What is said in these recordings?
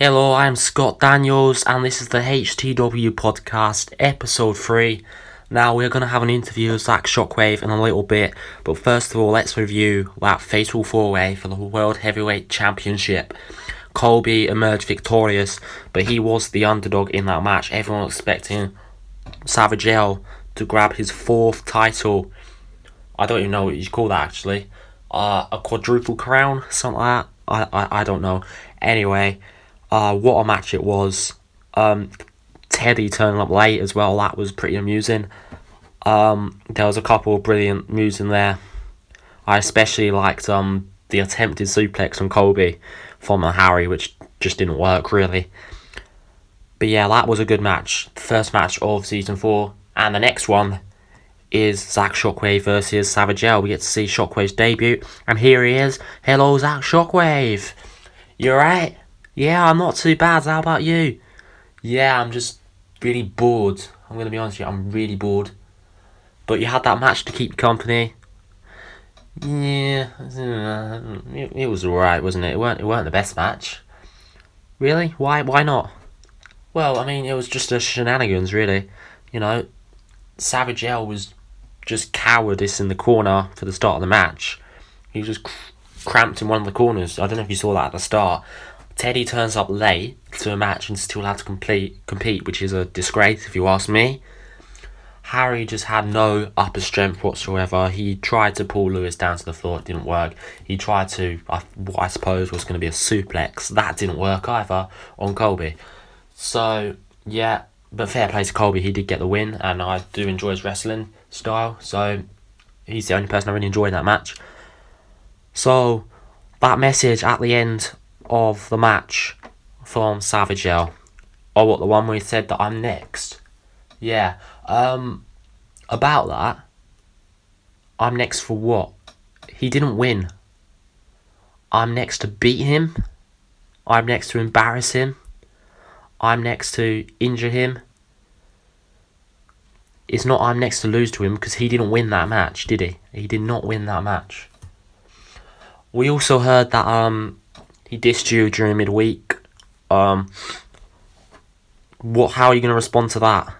Hello, I'm Scott Daniels, and this is the HTW podcast, episode 3. Now, we're going to have an interview with Zack Shockwave in a little bit, but first of all, let's review that fatal four-way for the World Heavyweight Championship. Colby emerged victorious, but he was the underdog in that match. Everyone was expecting Savage L to grab his 4th title. I don't even know what you call that, actually. A quadruple crown? Something like that? I don't know. Anyway, what a match it was. Teddy turning up late as well, that was pretty amusing. There was a couple of brilliant moves in there. I especially liked the attempted suplex on Colby from Harry, which just didn't work really. But yeah, that was a good match. The first match of Season 4. And the next one is Zack Shockwave versus Savage L. We get to see Shockwave's debut. And here he is. Hello, Zack Shockwave. You alright? Yeah, I'm not too bad. How about you? Yeah, I'm just really bored. I'm going to be honest with you, I'm really bored. But you had that match to keep you company. Yeah, it was alright, wasn't it? It weren't the best match. Really? Why not? Well, I mean, it was just a shenanigans, really. You know, Savage L was just cowardice in the corner for the start of the match. He was just cramped in one of the corners. I don't know if you saw that at the start. Teddy turns up late to a match and still had to compete, which is a disgrace if you ask me. Harry just had no upper strength whatsoever. He tried to pull Lewis down to the floor, it didn't work. He tried to, what I suppose was going to be a suplex, that didn't work either on Colby. So, yeah, but fair play to Colby, he did get the win, and I do enjoy his wrestling style, so he's the only person I really enjoyed in that match. So, that message at the end of the match from Savage L. Oh, what, the one where he said that I'm next? Yeah, about that, I'm next for what? He didn't win. I'm next to beat him. I'm next to embarrass him. I'm next to injure him. It's not I'm next to lose to him because he didn't win that match, did he? He did not win that match. We also heard that he dissed you during midweek. How are you going to respond to that?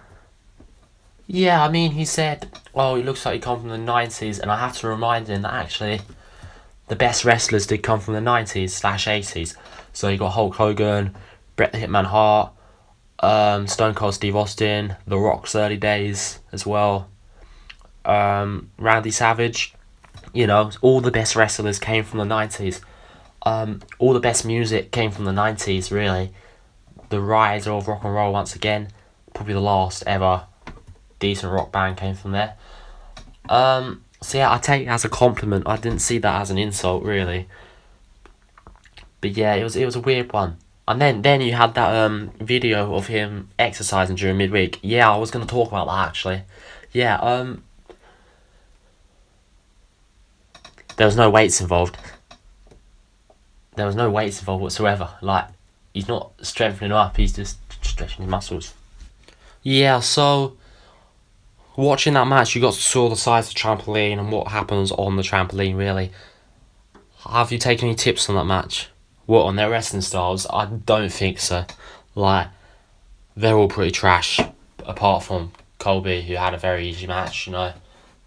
Yeah, I mean, he said, oh, he looks like he come from the 90s, and I have to remind him that actually the best wrestlers did come from the 90s/80s. So you got Hulk Hogan, Bret the Hitman Hart, Stone Cold Steve Austin, The Rock's early days as well, Randy Savage. You know, all the best wrestlers came from the 90s. All the best music came from the 90s, really. The rise of rock and roll once again. Probably the last ever decent rock band came from there. So yeah, I take it as a compliment. I didn't see that as an insult, really. But yeah, it was a weird one. And then you had that video of him exercising during midweek. Yeah, I was going to talk about that, actually. Yeah, there was no weights involved. There was no weights involved whatsoever. Like, he's not strengthening up, he's just stretching his muscles. Yeah, so watching that match, you got to saw the size of the trampoline and what happens on the trampoline, really. Have you taken any tips on that match? What, on their wrestling styles? I don't think so. Like, they're all pretty trash, apart from Colby, who had a very easy match, you know.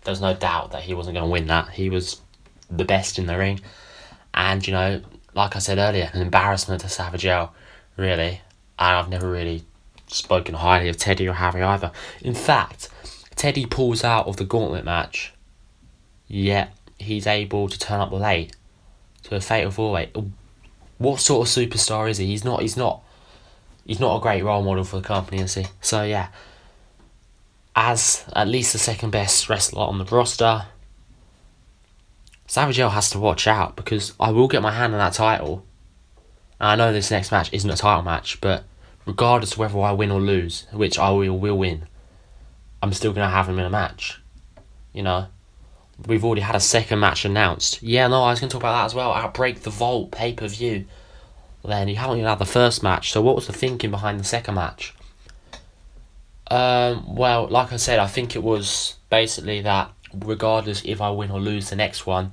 There's no doubt that he wasn't going to win that. He was the best in the ring. And, you know, like I said earlier, an embarrassment to Savage L, really. And I've never really spoken highly of Teddy or Harry either. In fact, Teddy pulls out of the gauntlet match, yet he's able to turn up late to a fatal four-way. What sort of superstar is he? He's not a great role model for the company, is he? So yeah, as at least the second best wrestler on the roster, Savage L has to watch out, because I will get my hand on that title. And I know this next match isn't a title match, but regardless of whether I win or lose, which I will win, I'm still going to have him in a match. You know, we've already had a second match announced. Yeah, no, I was going to talk about that as well. Outbreak the Vault pay-per-view. Then you haven't even had the first match, so what was the thinking behind the second match? Well, like I said, I think it was basically that regardless if I win or lose the next one,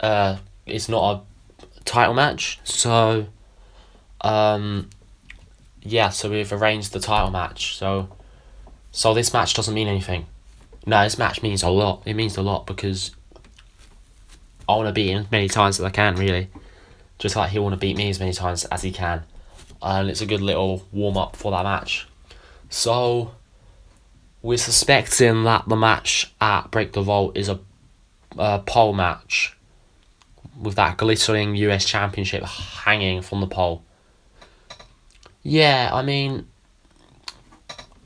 it's not a title match, so Yeah, so we've arranged the title match. So this match doesn't mean anything. No, this match means a lot. It means a lot because I want to beat him as many times as I can, really. Just like he'll want to beat me as many times as he can. And it's a good little warm-up for that match. So, we're suspecting that the match at Break the Vault is a pole match with that glittering US Championship hanging from the pole. Yeah, I mean,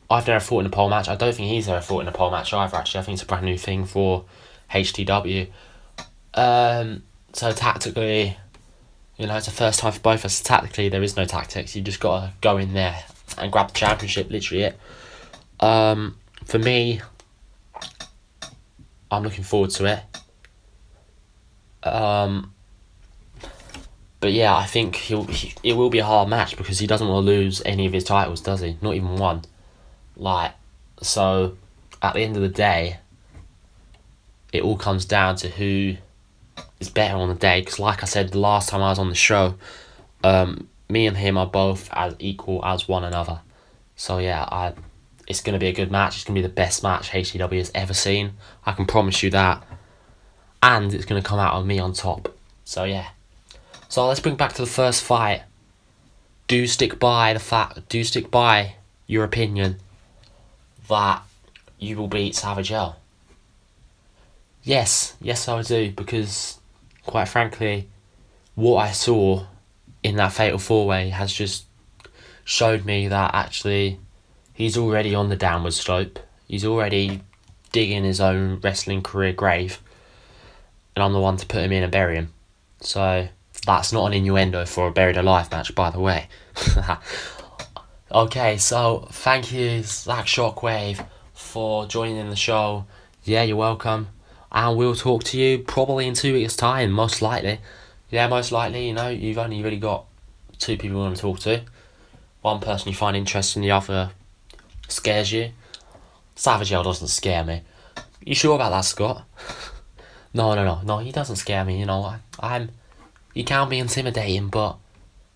I've never fought in a pole match. I don't think he's ever fought in a pole match either, actually. I think it's a brand new thing for HTW. So tactically, it's the first time for both of us. Tactically, there is no tactics. You just got to go in there and grab the championship, literally it. For me, I'm looking forward to it. But yeah, I think it will be a hard match because he doesn't want to lose any of his titles, does he? Not even one. So at the end of the day, it all comes down to who is better on the day. Because like I said the last time I was on the show, me and him are both as equal as one another. So yeah, it's going to be a good match. It's going to be the best match HTW has ever seen. I can promise you that. And it's going to come out on me on top. So yeah. So let's bring back to the first fight. Do stick by your opinion that you will beat Savage L. Yes, I do, because quite frankly, what I saw in that Fatal 4-Way has just showed me that actually he's already on the downward slope. He's already digging his own wrestling career grave, and I'm the one to put him in and bury him. So that's not an innuendo for a Buried Alive match, by the way. Okay, so thank you, Zack Shockwave, for joining the show. Yeah, you're welcome. And we'll talk to you probably in 2 weeks' time, most likely. Yeah, most likely, you've only really got 2 people you want to talk to. One person you find interesting, the other scares you. Savage L doesn't scare me. You sure about that, Scott? No, he doesn't scare me, he can be intimidating, but,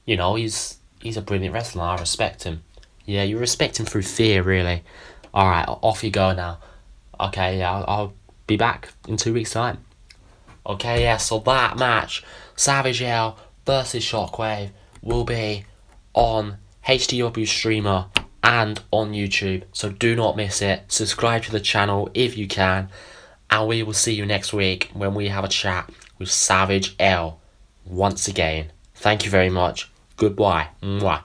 he's a brilliant wrestler. I respect him. Yeah, you respect him through fear, really. Alright, off you go now. Okay, yeah, I'll be back in 2 weeks' time. Okay, yeah, so that match, Savage L versus Shockwave, will be on HTW Streamer and on YouTube. So do not miss it. Subscribe to the channel if you can. And we will see you next week when we have a chat with Savage L once again. Thank you very much. Goodbye. Mwah.